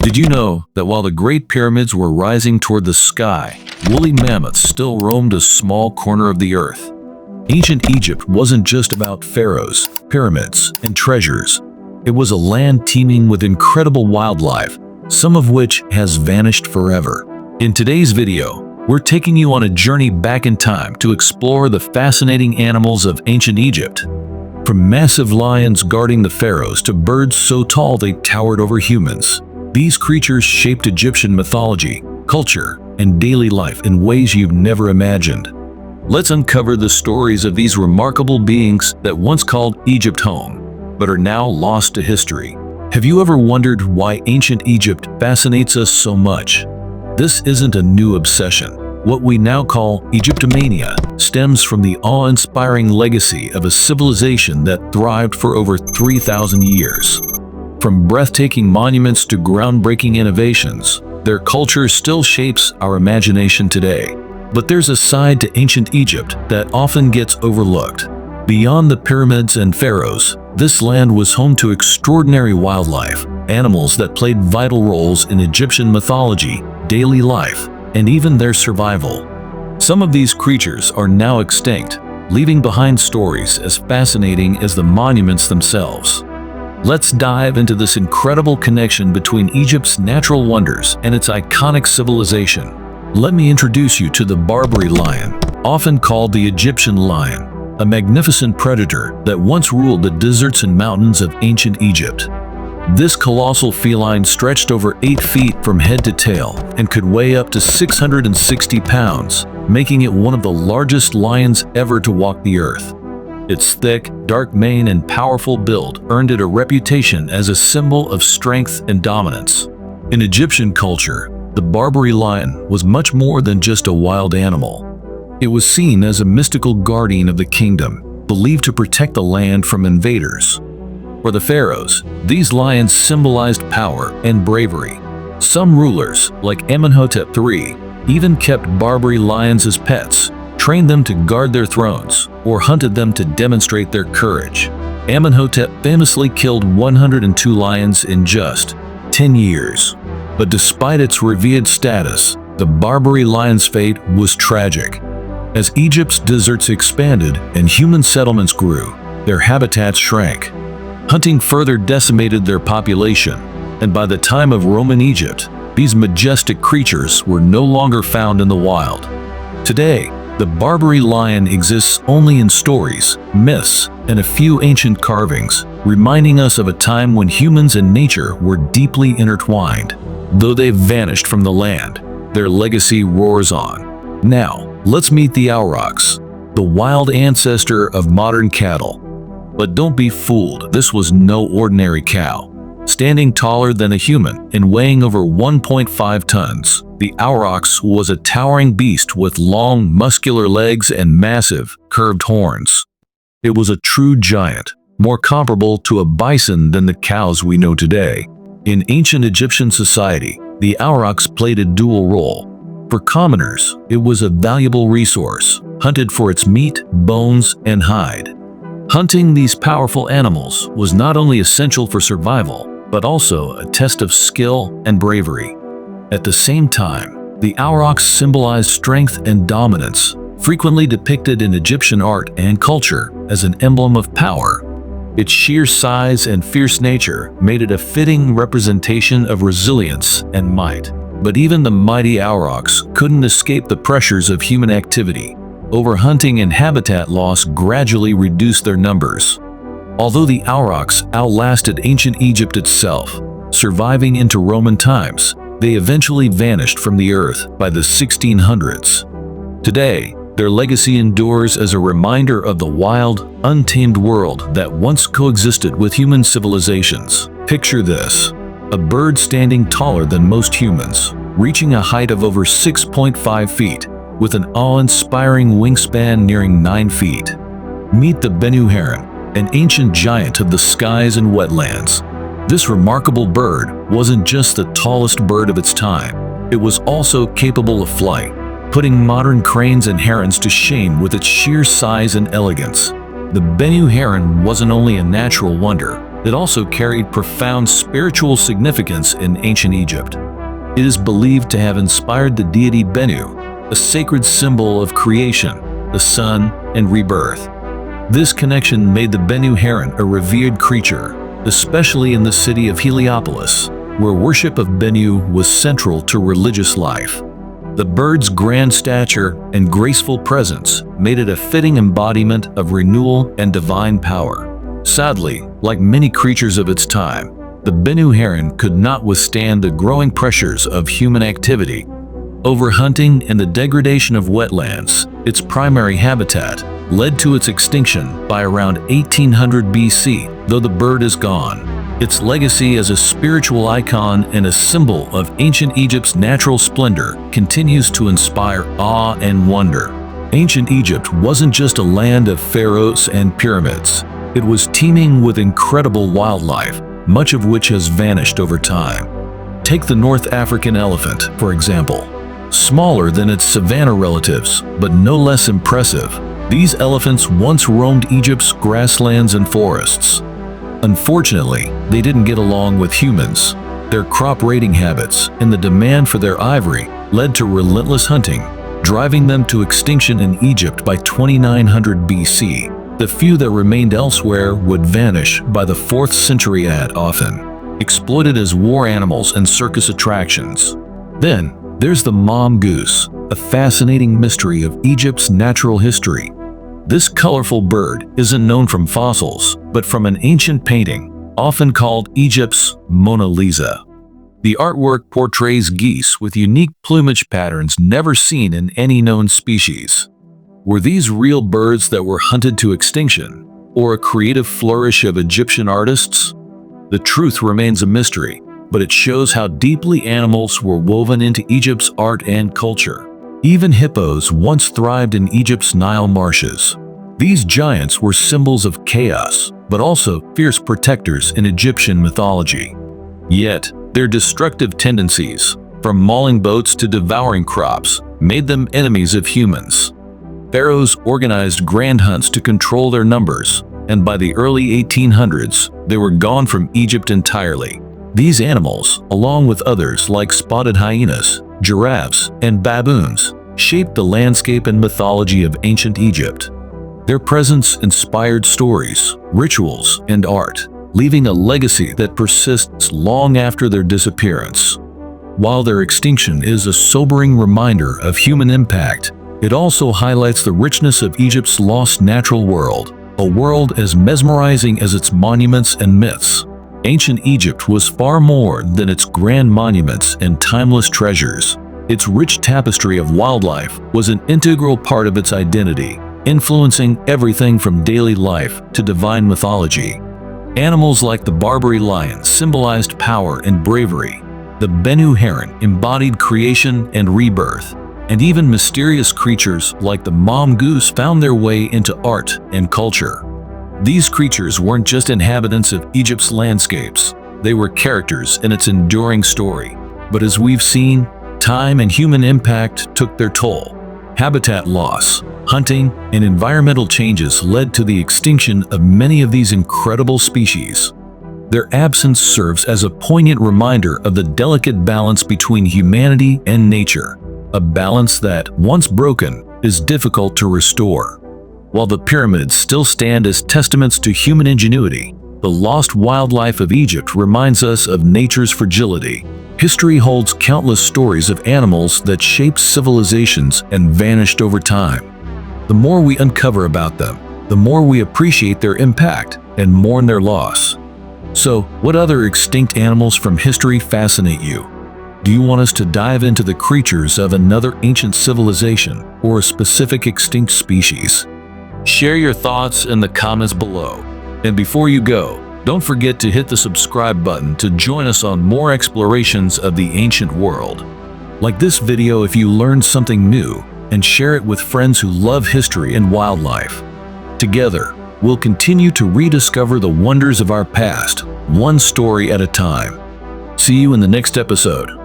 Did you know that while the Great Pyramids were rising toward the sky, woolly mammoths still roamed a small corner of the earth? Ancient Egypt wasn't just about pharaohs, pyramids, and treasures. It was a land teeming with incredible wildlife, some of which has vanished forever. In today's video, we're taking you on a journey back in time to explore the fascinating animals of ancient Egypt. From massive lions guarding the pharaohs to birds so tall they towered over humans, these creatures shaped Egyptian mythology, culture, and daily life in ways you've never imagined. Let's uncover the stories of these remarkable beings that once called Egypt home, but are now lost to history. Have you ever wondered why ancient Egypt fascinates us so much? This isn't a new obsession. What we now call Egyptomania stems from the awe-inspiring legacy of a civilization that thrived for over 3,000 years. From breathtaking monuments to groundbreaking innovations, their culture still shapes our imagination today. But there's a side to ancient Egypt that often gets overlooked. Beyond the pyramids and pharaohs, this land was home to extraordinary wildlife, animals that played vital roles in Egyptian mythology, daily life, and even their survival. Some of these creatures are now extinct, leaving behind stories as fascinating as the monuments themselves. Let's dive into this incredible connection between Egypt's natural wonders and its iconic civilization. Let me introduce you to the Barbary lion, often called the Egyptian lion, a magnificent predator that once ruled the deserts and mountains of ancient Egypt. This colossal feline stretched over 8 feet from head to tail and could weigh up to 660 pounds, making it one of the largest lions ever to walk the earth. Its thick, dark mane and powerful build earned it a reputation as a symbol of strength and dominance. In Egyptian culture, the Barbary lion was much more than just a wild animal. It was seen as a mystical guardian of the kingdom, believed to protect the land from invaders. For the pharaohs, these lions symbolized power and bravery. Some rulers, like Amenhotep III, even kept Barbary lions as pets, trained them to guard their thrones, or hunted them to demonstrate their courage. Amenhotep famously killed 102 lions in just 10 years. But despite its revered status, the Barbary lion's fate was tragic. As Egypt's deserts expanded and human settlements grew, their habitats shrank. Hunting further decimated their population, and by the time of Roman Egypt, these majestic creatures were no longer found in the wild. Today, the Barbary lion exists only in stories, myths, and a few ancient carvings, reminding us of a time when humans and nature were deeply intertwined. Though they've vanished from the land, their legacy roars on. Now, let's meet the aurochs, the wild ancestor of modern cattle. But don't be fooled, this was no ordinary cow. Standing taller than a human and weighing over 1.5 tons, the aurochs was a towering beast with long, muscular legs and massive, curved horns. It was a true giant, more comparable to a bison than the cows we know today. In ancient Egyptian society, the aurochs played a dual role. For commoners, it was a valuable resource, hunted for its meat, bones, and hide. Hunting these powerful animals was not only essential for survival, but also a test of skill and bravery. At the same time, the aurochs symbolized strength and dominance, frequently depicted in Egyptian art and culture as an emblem of power. Its sheer size and fierce nature made it a fitting representation of resilience and might. But even the mighty aurochs couldn't escape the pressures of human activity. Overhunting and habitat loss gradually reduced their numbers. Although the aurochs outlasted ancient Egypt itself, surviving into Roman times, they eventually vanished from the earth by the 1600s. Today, their legacy endures as a reminder of the wild, untamed world that once coexisted with human civilizations. Picture this: a bird standing taller than most humans, reaching a height of over 6.5 feet, with an awe-inspiring wingspan nearing 9 feet. Meet the Bennu heron, an ancient giant of the skies and wetlands. This remarkable bird wasn't just the tallest bird of its time, it was also capable of flight, putting modern cranes and herons to shame with its sheer size and elegance. The Bennu heron wasn't only a natural wonder, It also carried profound spiritual significance in ancient Egypt. It is believed to have inspired the deity Bennu, a sacred symbol of creation, the sun, and rebirth. This connection made the Bennu heron a revered creature, especially in the city of Heliopolis, where worship of Bennu was central to religious life. The bird's grand stature and graceful presence made it a fitting embodiment of renewal and divine power. Sadly, like many creatures of its time, the Bennu heron could not withstand the growing pressures of human activity. Overhunting and the degradation of wetlands, its primary habitat, led to its extinction by around 1800 BC. Though the bird is gone, its legacy as a spiritual icon and a symbol of ancient Egypt's natural splendor continues to inspire awe and wonder. Ancient Egypt wasn't just a land of pharaohs and pyramids. It was teeming with incredible wildlife, much of which has vanished over time. Take the North African elephant, for example. Smaller than its savanna relatives, but no less impressive, these elephants once roamed Egypt's grasslands and forests. Unfortunately, they didn't get along with humans. Their crop raiding habits and the demand for their ivory led to relentless hunting, driving them to extinction in Egypt by 2900 BC. The few that remained elsewhere would vanish by the 4th century AD, often exploited as war animals and circus attractions. Then, there's the mongoose, a fascinating mystery of Egypt's natural history. This colorful bird isn't known from fossils, but from an ancient painting, often called Egypt's Mona Lisa. The artwork portrays geese with unique plumage patterns never seen in any known species. Were these real birds that were hunted to extinction, or a creative flourish of Egyptian artists? The truth remains a mystery, but it shows how deeply animals were woven into Egypt's art and culture. Even hippos once thrived in Egypt's Nile marshes. These giants were symbols of chaos, but also fierce protectors in Egyptian mythology. Yet, their destructive tendencies, from mauling boats to devouring crops, made them enemies of humans. Pharaohs organized grand hunts to control their numbers, and by the early 1800s, they were gone from Egypt entirely. These animals, along with others like spotted hyenas, giraffes, and baboons, shaped the landscape and mythology of ancient Egypt. Their presence inspired stories, rituals, and art, leaving a legacy that persists long after their disappearance. While their extinction is a sobering reminder of human impact, it also highlights the richness of Egypt's lost natural world, a world as mesmerizing as its monuments and myths. Ancient Egypt was far more than its grand monuments and timeless treasures. Its rich tapestry of wildlife was an integral part of its identity, influencing everything from daily life to divine mythology. Animals like the Barbary lion symbolized power and bravery. The Bennu heron embodied creation and rebirth. And even mysterious creatures like the mongoose found their way into art and culture. These creatures weren't just inhabitants of Egypt's landscapes, they were characters in its enduring story. But as we've seen, time and human impact took their toll. Habitat loss, hunting, and environmental changes led to the extinction of many of these incredible species. Their absence serves as a poignant reminder of the delicate balance between humanity and nature. A balance that, once broken, is difficult to restore. While the pyramids still stand as testaments to human ingenuity, the lost wildlife of Egypt reminds us of nature's fragility. History holds countless stories of animals that shaped civilizations and vanished over time. The more we uncover about them, the more we appreciate their impact and mourn their loss. So, what other extinct animals from history fascinate you? Do you want us to dive into the creatures of another ancient civilization or a specific extinct species? Share your thoughts in the comments below. And before you go, don't forget to hit the subscribe button to join us on more explorations of the ancient world. Like this video if you learned something new, and share it with friends who love history and wildlife. Together, we'll continue to rediscover the wonders of our past, one story at a time. See you in the next episode.